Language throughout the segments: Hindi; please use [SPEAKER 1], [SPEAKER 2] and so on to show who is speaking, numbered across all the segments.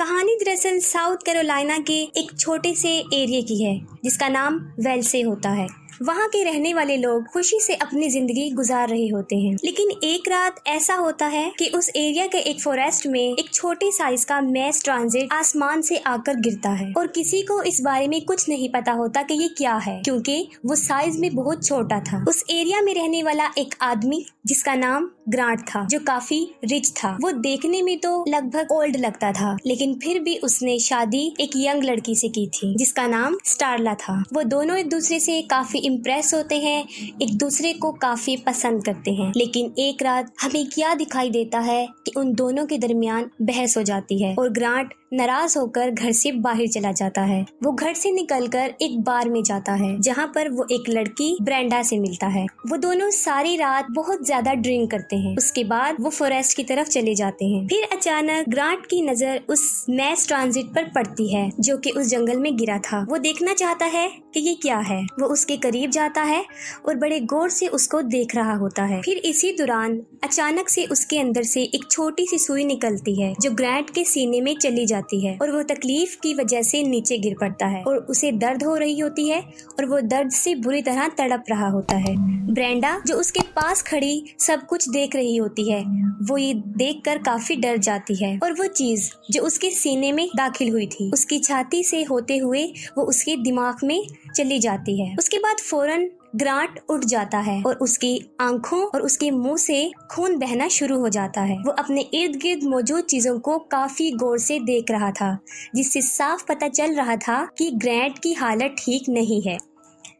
[SPEAKER 1] कहानी दरअसल साउथ कैरोलिना के एक छोटे से एरिया की है जिसका नाम वेल्से होता है। वहाँ के रहने वाले लोग खुशी से अपनी जिंदगी गुजार रहे होते हैं, लेकिन एक रात ऐसा होता है कि उस एरिया के एक फॉरेस्ट में एक छोटी साइज का मैस ट्रांजिट आसमान से आकर गिरता है और किसी को इस बारे में कुछ नहीं पता होता कि ये क्या है, क्योंकि वो साइज में बहुत छोटा था। उस एरिया में रहने वाला एक आदमी जिसका नाम ग्रांट था, जो काफी रिच था। वो देखने में तो लगभग ओल्ड लगता था, लेकिन फिर भी उसने शादी एक यंग लड़की से की थी जिसका नाम स्टारला था। वो दोनों एक दूसरे से काफी इम्प्रेस होते हैं, एक दूसरे को काफी पसंद करते हैं। लेकिन एक रात हमें क्या दिखाई देता है कि उन दोनों के दरमियान बहस हो जाती है और ग्रांट नाराज होकर घर से बाहर चला जाता है। वो घर से निकलकर एक बार में जाता है जहाँ पर वो एक लड़की ब्रेंडा से मिलता है। वो दोनों सारी रात बहुत ज्यादा ड्रिंक करते हैं। उसके बाद वो फॉरेस्ट की तरफ चले जाते हैं। फिर अचानक ग्रांट की नजर उस मैस ट्रांजिट पर पड़ती है जो कि उस जंगल में गिरा था। वो देखना चाहता है कि ये क्या है। वो उसके करीब जाता है और बड़े गौर से उसको देख रहा होता है। फिर इसी दौरान अचानक से उसके अंदर से एक छोटी सी सुई निकलती है जो ग्रांट के सीने में चली जाती है और वो तकलीफ की वजह से नीचे गिर पड़ता है और उसे दर्द हो रही होती है और वो दर्द से बुरी तरह तड़प रहा होता है। ब्रेंडा जो उसके पास खड़ी सब कुछ देख रही होती है, वो ये देखकर काफी डर जाती है और वो चीज जो उसके सीने में दाखिल हुई थी उसकी छाती से होते हुए वो उसके दिमाग में चली जाती है। उसके बाद फौरन ग्रांट उठ जाता है और उसकी आंखों और उसके मुंह से खून बहना शुरू हो जाता है। वो अपने इर्द गिर्द मौजूद चीजों को काफी गौर से देख रहा था, जिससे साफ पता चल रहा था कि ग्रांट की हालत ठीक नहीं है।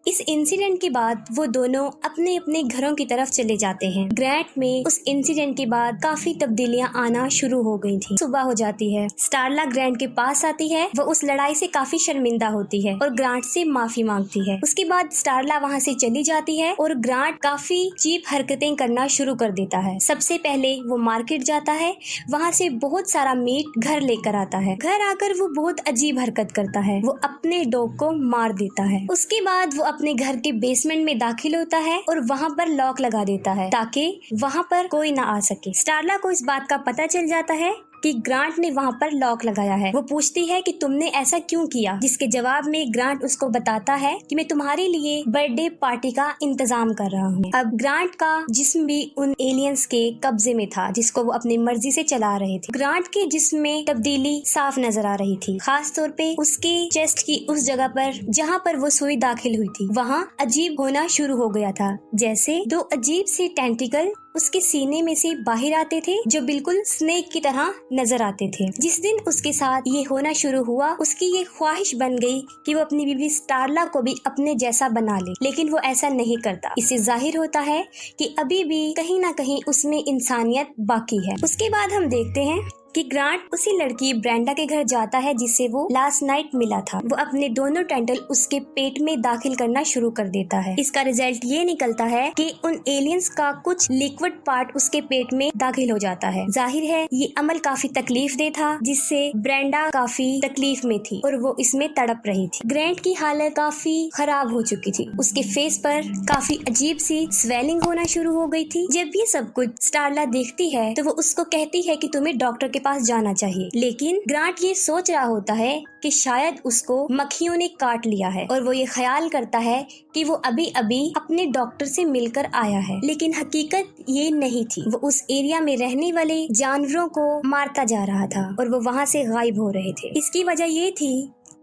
[SPEAKER 1] इस इंसिडेंट के बाद वो दोनों अपने अपने घरों की तरफ चले जाते हैं। ग्रांट में उस इंसिडेंट के बाद काफी तब्दीलियां आना शुरू हो गई थी। सुबह हो जाती है, स्टारला ग्रांट के पास आती है। वो उस लड़ाई से काफी शर्मिंदा होती है और ग्रांट से माफी मांगती है। उसके बाद स्टारला वहाँ से चली जाती है और ग्रांट काफी चीप हरकतें करना शुरू कर देता है। सबसे पहले वो मार्केट जाता है, वहाँ से बहुत सारा मीट घर लेकर आता है। घर आकर वो बहुत अजीब हरकत करता है, वो अपने डॉग को मार देता है। उसके बाद वो अपने घर के बेसमेंट में दाखिल होता है और वहाँ पर लॉक लगा देता है ताकि वहाँ पर कोई ना आ सके। स्टारला को इस बात का पता चल जाता है कि ग्रांट ने वहाँ पर लॉक लगाया है। वो पूछती है कि तुमने ऐसा क्यों किया, जिसके जवाब में ग्रांट उसको बताता है कि मैं तुम्हारे लिए बर्थडे पार्टी का इंतजाम कर रहा हूँ। अब ग्रांट का जिस्म भी उन एलियंस के कब्जे में था जिसको वो अपनी मर्जी से चला रहे थे। ग्रांट के जिस्म में तब्दीली साफ नजर आ रही थी, खास तौर पे उसके चेस्ट की उस जगह पर जहाँ पर वो सुई दाखिल हुई थी वहाँ अजीब होना शुरू हो गया था, जैसे दो अजीब से टेंटिकल उसके सीने में से बाहर आते थे जो बिल्कुल स्नेक की तरह नजर आते थे। जिस दिन उसके साथ ये होना शुरू हुआ उसकी ये ख्वाहिश बन गई कि वो अपनी बीवी स्टारला को भी अपने जैसा बना ले, लेकिन वो ऐसा नहीं करता। इससे जाहिर होता है कि अभी भी कहीं ना कहीं उसमें इंसानियत बाकी है। उसके बाद हम देखते हैं कि ग्रांट उसी लड़की ब्रेंडा के घर जाता है जिससे वो लास्ट नाइट मिला था। वो अपने दोनों टेंटल उसके पेट में दाखिल करना शुरू कर देता है। इसका रिजल्ट ये निकलता है कि उन एलियंस का कुछ लिक्विड पार्ट उसके पेट में दाखिल हो जाता है। जाहिर है ये अमल काफी तकलीफ दे था, जिससे ब्रेंडा काफी तकलीफ में थी और वो इसमें तड़प रही थी। ग्रांट की हालत काफी खराब हो चुकी थी, उसके फेस पर काफी अजीब सी स्वेलिंग होना शुरू हो गई थी। जब ये सब कुछ स्टारला देखती है तो वो उसको कहती है कि तुम्हें डॉक्टर के पास जाना चाहिए, लेकिन ग्रांट ये सोच रहा होता है कि शायद उसको मक्खियों ने काट लिया है और वो ये ख्याल करता है कि वो अभी अभी अपने डॉक्टर से मिलकर आया है, लेकिन हकीकत ये नहीं थी। वो उस एरिया में रहने वाले जानवरों को मारता जा रहा था और वो वहाँ से गायब हो रहे थे। इसकी वजह ये थी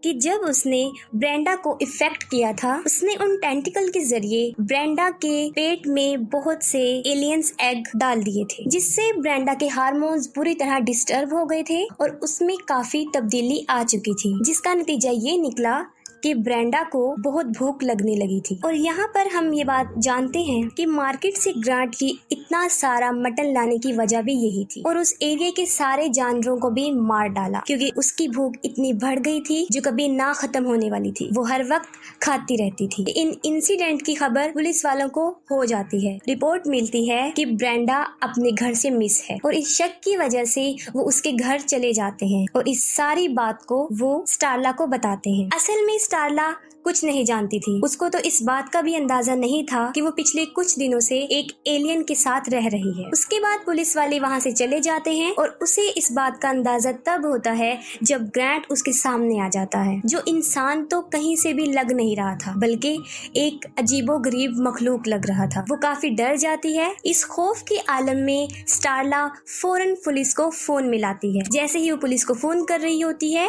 [SPEAKER 1] कि जब उसने ब्रेंडा को इफेक्ट किया था उसने उन टेंटिकल के जरिए ब्रेंडा के पेट में बहुत से एलियंस एग डाल दिए थे, जिससे ब्रेंडा के हार्मोन्स पूरी तरह डिस्टर्ब हो गए थे और उसमें काफी तब्दीली आ चुकी थी, जिसका नतीजा ये निकला कि ब्रेंडा को बहुत भूख लगने लगी थी। और यहाँ पर हम ये बात जानते हैं कि मार्केट से ग्रांट की इतना सारा मटन लाने की वजह भी यही थी और उस एरिया के सारे जानवरों को भी मार डाला, क्योंकि उसकी भूख इतनी बढ़ गई थी जो कभी ना खत्म होने वाली थी। वो हर वक्त खाती रहती थी। इन इंसिडेंट की खबर पुलिस वालों को हो जाती है। रिपोर्ट मिलती है कि ब्रेंडा अपने घर से मिस है और इस शक की वजह से वो उसके घर चले जाते हैं और इस सारी बात को वो स्टारला को बताते हैं। असल में स्टारला कुछ नहीं जानती थी। उसको तो इस बात का भी अंदाजा नहीं था कि वो पिछले कुछ दिनों से एक एलियन के साथ रह रही है। उसके बाद पुलिस वाले वहाँ से चले जाते हैं और उसे इस बात का अंदाजा तब होता है जब ग्रांट उसके सामने आ जाता है, जो इंसान तो कहीं से भी लग नहीं रहा था बल्कि एक अजीबोगरीब मखलूक लग रहा था। वो काफी डर जाती है। इस खौफ के आलम में स्टारला फौरन पुलिस को फोन मिलाती है। जैसे ही वो पुलिस को फोन कर रही होती है,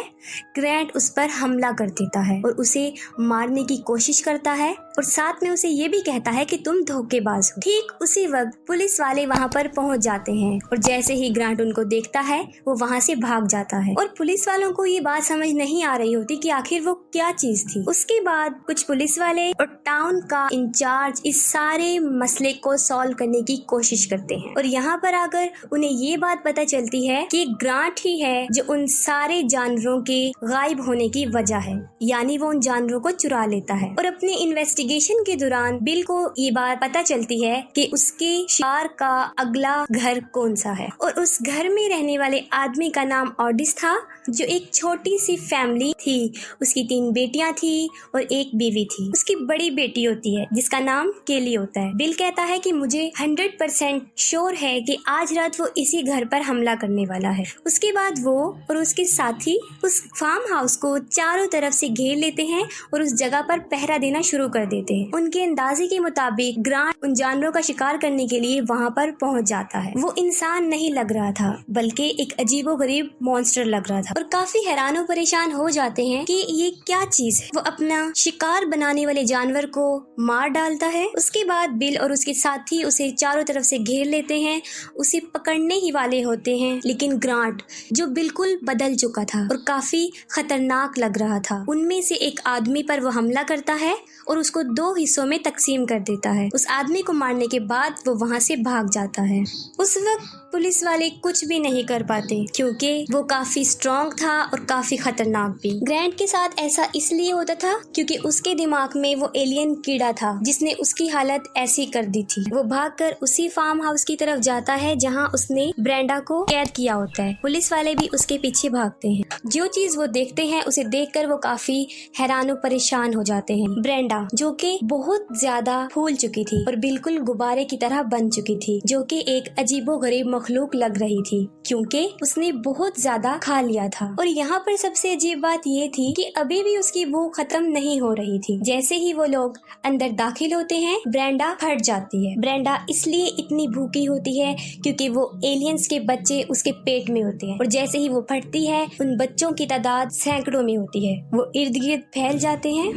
[SPEAKER 1] ग्रांट उस पर हमला कर देता है और उसे मारने की कोशिश करता है और साथ में उसे ये भी कहता है कि तुम धोखेबाज हो। ठीक उसी वक्त पुलिस वाले वहाँ पर पहुँच जाते हैं और जैसे ही ग्रांट उनको देखता है वो वहाँ से भाग जाता है और पुलिस वालों को ये बात समझ नहीं आ रही होती कि आखिर वो क्या चीज थी। उसके बाद कुछ पुलिस वाले और टाउन का इंचार्ज इस सारे मसले को सॉल्व करने की कोशिश करते हैं और यहाँ पर आकर उन्हें ये बात पता चलती है कि ग्रांट ही है जो उन सारे जानवरों के गायब होने की वजह है, यानी वो उन जानवरों को चुरा लेता है। और अपने इन्वेस्टिगेशन के दौरान बिल को ये बात पता चलती है कि उसके शिकार का अगला घर कौन सा है और उस घर में रहने वाले आदमी का नाम ऑडिस था, जो एक छोटी सी फैमिली थी। उसकी 3 बेटियां थी और एक बीवी थी। उसकी बड़ी बेटी होती है जिसका नाम केली होता है। बिल कहता है कि मुझे 100% श्योर है कि आज रात वो इसी घर पर हमला करने वाला है। उसके बाद वो और उसके साथी उस फार्म हाउस को चारों तरफ से घेर लेते हैं और उस जगह पर पहरा देना शुरू कर देते हैं। उनके अंदाजे के मुताबिक ग्रांट उन जानवरों का शिकार करने के लिए वहाँ पर पहुँच जाता है। वो इंसान नहीं लग रहा था बल्कि एक अजीबोगरीब मॉन्स्टर लग रहा था और काफी हैरान और परेशान हो जाते हैं कि ये क्या चीज है। वो अपना शिकार बनाने वाले जानवर को मार डालता है। उसके बाद बिल और उसके साथी उसे चारों तरफ से घेर लेते हैं, उसे पकड़ने ही वाले होते हैं, लेकिन ग्रांट जो बिल्कुल बदल चुका था और काफी खतरनाक लग रहा था, उनमें से एक आदमी पर वो हमला करता है और उसको 2 हिस्सों में तकसीम कर देता है। उस आदमी को मारने के बाद वो वहाँ से भाग जाता है। उस वक्त पुलिस वाले कुछ भी नहीं कर पाते क्योंकि वो काफी स्ट्रॉन्ग था और काफी खतरनाक भी। ग्रांट के साथ ऐसा इसलिए होता था क्योंकि उसके दिमाग में वो एलियन कीड़ा था जिसने उसकी हालत ऐसी कर दी थी। वो भागकर उसी फार्म हाउस की तरफ जाता है जहाँ उसने ब्रेंडा को कैद किया होता है। पुलिस वाले भी उसके पीछे भागते हैं। जो चीज वो देखते हैं उसे देखकर वो काफी हैरान और परेशान हो जाते हैं। ब्रेंडा जो कि बहुत ज्यादा फूल चुकी थी और बिल्कुल गुब्बारे की तरह बन चुकी थी, जो कि एक अजीबोगरीब मखलूक लग रही थी क्योंकि उसने बहुत ज्यादा खा लिया था। और यहाँ पर सबसे अजीब बात ये थी कि अभी भी उसकी भूख खत्म नहीं हो रही थी। जैसे ही वो लोग अंदर दाखिल होते हैं, ब्रेंडा फट जाती है। ब्रेंडा इसलिए इतनी भूखी होती है क्योंकि वो एलियंस के बच्चे उसके पेट में होते हैं और जैसे ही वो फटती है उन बच्चों की तादाद सैकड़ों में होती है। वो इर्द गिर्द फैल जाते हैं।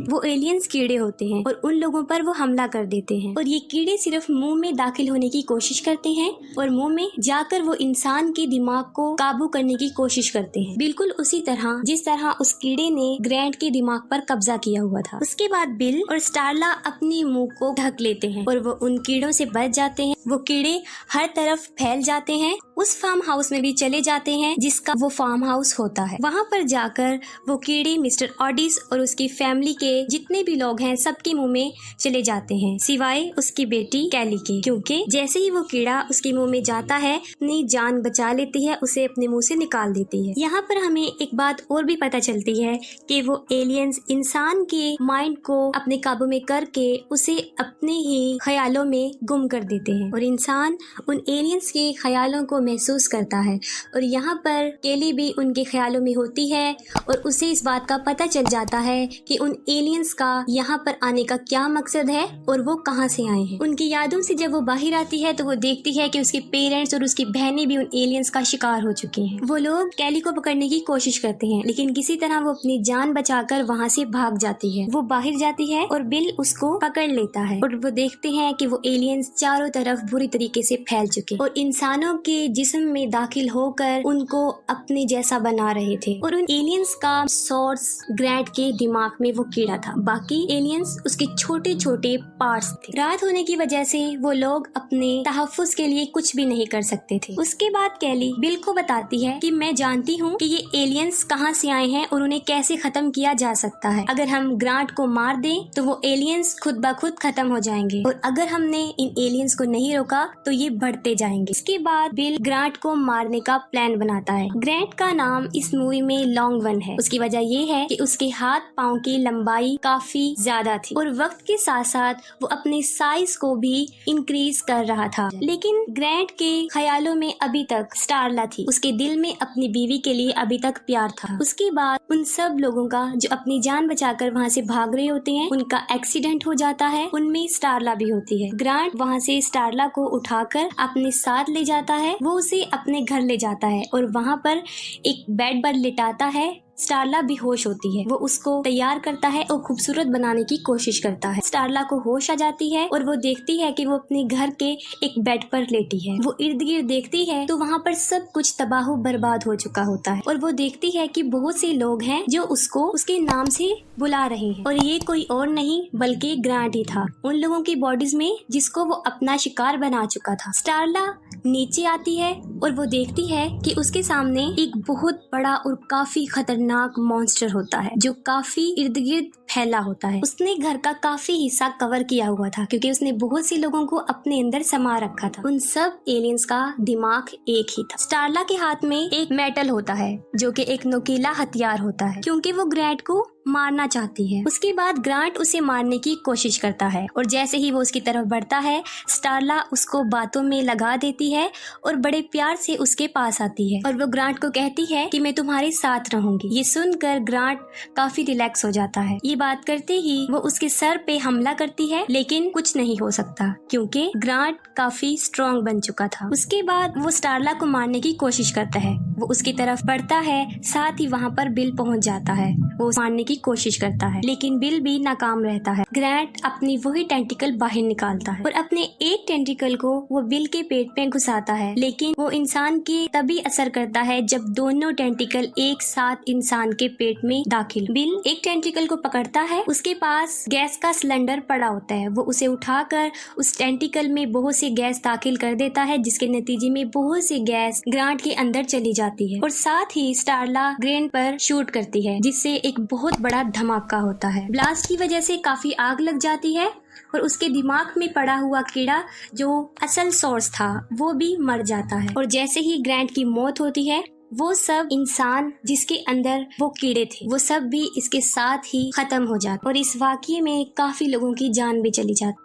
[SPEAKER 1] वो एलियंस कीड़े होते हैं और उन लोगों पर वो हमला कर देते हैं और ये कीड़े सिर्फ मुंह में दाखिल होने की कोशिश करते हैं और मुंह में जाकर वो इंसान के दिमाग को काबू करने की कोशिश करते हैं, बिल्कुल उसी तरह जिस तरह उस कीड़े ने ग्रांट के दिमाग पर कब्जा किया हुआ था। उसके बाद बिल और स्टारला अपनी मुंह को ढक लेते हैं और वो उन कीड़ों से बच जाते हैं। वो कीड़े हर तरफ फैल जाते हैं। उस फार्म हाउस में भी चले जाते हैं जिसका वो फार्म हाउस होता है। वहाँ पर जाकर वो कीड़े मिस्टर ऑडिस और उसकी फैमिली के जितने भी लोग हैं सबके मुंह में चले जाते हैं, सिवाय उसकी बेटी कैली के, क्योंकि जैसे ही वो कीड़ा उसके मुंह में जाता है अपनी जान बचा लेती है, उसे अपने मुंह से निकाल देती है। यहाँ पर हमें एक बात और भी पता चलती है कि वो एलियंस इंसान के माइंड को अपने काबू में करके उसे अपने ही ख्यालों में गुम कर देते हैं और इंसान उन एलियंस के ख्यालों को महसूस करता है। और यहाँ पर केली भी उनके ख्यालों में होती है और उसे इस बात का पता चल जाता है कि उन एलियंस का यहाँ पर आने का क्या मकसद है और वो कहाँ से आए हैं। उनकी यादों से जब वो बाहर आती है तो वो देखती है कि उसके पेरेंट्स और उसकी बहनें भी उन एलियंस का शिकार हो चुकी हैं। वो लोग कैली को पकड़ने की कोशिश करते हैं लेकिन किसी तरह वो अपनी जान बचाकर वहाँ से भाग जाती है। वो बाहर जाती है और बिल उसको पकड़ लेता है और वो देखते हैं कि वो एलियंस चारों तरफ बुरी तरीके से फैल चुके और इंसानों के जिस्म में दाखिल होकर उनको अपने जैसा बना रहे थे। और उन एलियंस का सोर्स ग्रांट के दिमाग में वो कीड़ा था, बाकी एलियंस उसके छोटे छोटे पार्ट्स थे। रात होने की वजह से वो लोग अपने तहफ्फुज के लिए कुछ भी नहीं कर सकते थे। उसके बाद कैली बिल को बताती है कि मैं जानती हूँ कि ये एलियंस कहाँ से आए हैं और उन्हें कैसे खत्म किया जा सकता है। अगर हम ग्रांट को मार दें तो वो एलियंस खुद ब खुद खत्म हो जाएंगे और अगर हमने इन एलियंस को नहीं रोका तो ये बढ़ते जाएंगे। इसके बाद बिल ग्रांट को मारने का प्लान बनाता है। ग्रांट का नाम इस मूवी में लॉन्ग वन है। उसकी वजह ये है कि उसके हाथ पाँव की लंबाई काफी ज्यादा थी और वक्त के साथ साथ वो अपने साइज को भी इंक्रीज कर रहा था। लेकिन ग्रांट के ख्यालों में अभी तक स्टारला थी। उसके दिल में अपनी बीवी के लिए अभी तक प्यार था। उसके बाद उन सब लोगों का जो अपनी जान बचाकर वहाँ से भाग रहे होते हैं, उनका एक्सीडेंट हो जाता है। उनमें स्टारला भी होती है। ग्रांट वहाँ से स्टारला को उठाकर अपने साथ ले जाता है। वो उसे अपने घर ले जाता है और वहाँ पर एक बेड पर लिटाता है। स्टारला बेहोश होती है। वो उसको तैयार करता है और खूबसूरत बनाने की कोशिश करता है। स्टारला को होश आ जाती है और वो देखती है कि वो अपने घर के एक बेड पर लेटी है। वो इर्द गिर्द देखती है तो वहाँ पर सब कुछ तबाह बर्बाद हो चुका होता है और वो देखती है कि बहुत से लोग हैं जो उसको उसके नाम से बुला रहे हैं और ये कोई और नहीं बल्कि ग्रांट ही था, उन लोगों की बॉडीज में जिसको वो अपना शिकार बना चुका था। स्टारला नीचे आती है और वो देखती है कि उसके सामने एक बहुत बड़ा और काफी खतरनाक मॉन्स्टर होता है जो काफी इर्द गिर्द फैला होता है। उसने घर का काफी हिस्सा कवर किया हुआ था क्योंकि उसने बहुत से लोगों को अपने अंदर समा रखा था। उन सब एलियंस का दिमाग एक ही था। स्टारला के हाथ में एक मेटल होता है जो कि एक नुकीला हथियार होता है क्योंकि वो ग्रांट को मारना चाहती है। उसके बाद ग्रांट उसे मारने की कोशिश करता है और जैसे ही वो उसकी तरफ बढ़ता है, स्टारला उसको बातों में लगा देती है और बड़े प्यार से उसके पास आती है और वो ग्रांट को कहती है कि मैं तुम्हारे साथ रहूंगी। ये सुनकर ग्रांट काफी रिलैक्स हो जाता है। ये बात करते ही वो उसके सर पे हमला करती है लेकिन कुछ नहीं हो सकता क्योंकि ग्रांट काफी स्ट्रॉन्ग बन चुका था। उसके बाद वो स्टारला को मारने की कोशिश करता है। वो उसकी तरफ बढ़ता है, साथ ही वहाँ पर बिल पहुँच जाता है। वो मारने की कोशिश करता है लेकिन बिल भी नाकाम रहता है। ग्रांट अपनी वही टेंटिकल बाहर निकालता है और अपने एक टेंटिकल को वो बिल के पेट में घुसाता है, लेकिन वो इंसान की तभी असर करता है जब दोनों टेंटिकल एक साथ इंसान के पेट में दाखिल। बिल एक टेंटिकल को पकड़ता है, उसके पास गैस का सिलेंडर पड़ा होता है। वो उसे उठाकर उस टेंटिकल में बहुत सी गैस दाखिल कर देता है जिसके नतीजे में बहुत सी गैस ग्रांट के अंदर चली जाती है और साथ ही स्टारला ग्रांट पर शूट करती है जिससे एक बहुत बड़ा धमाका होता है। ब्लास्ट की वजह से काफी आग लग जाती है और उसके दिमाग में पड़ा हुआ कीड़ा जो असल सोर्स था वो भी मर जाता है और जैसे ही ग्रांट की मौत होती है वो सब इंसान जिसके अंदर वो कीड़े थे वो सब भी इसके साथ ही खत्म हो जाते और इस वाकये में काफी लोगों की जान भी चली जाती।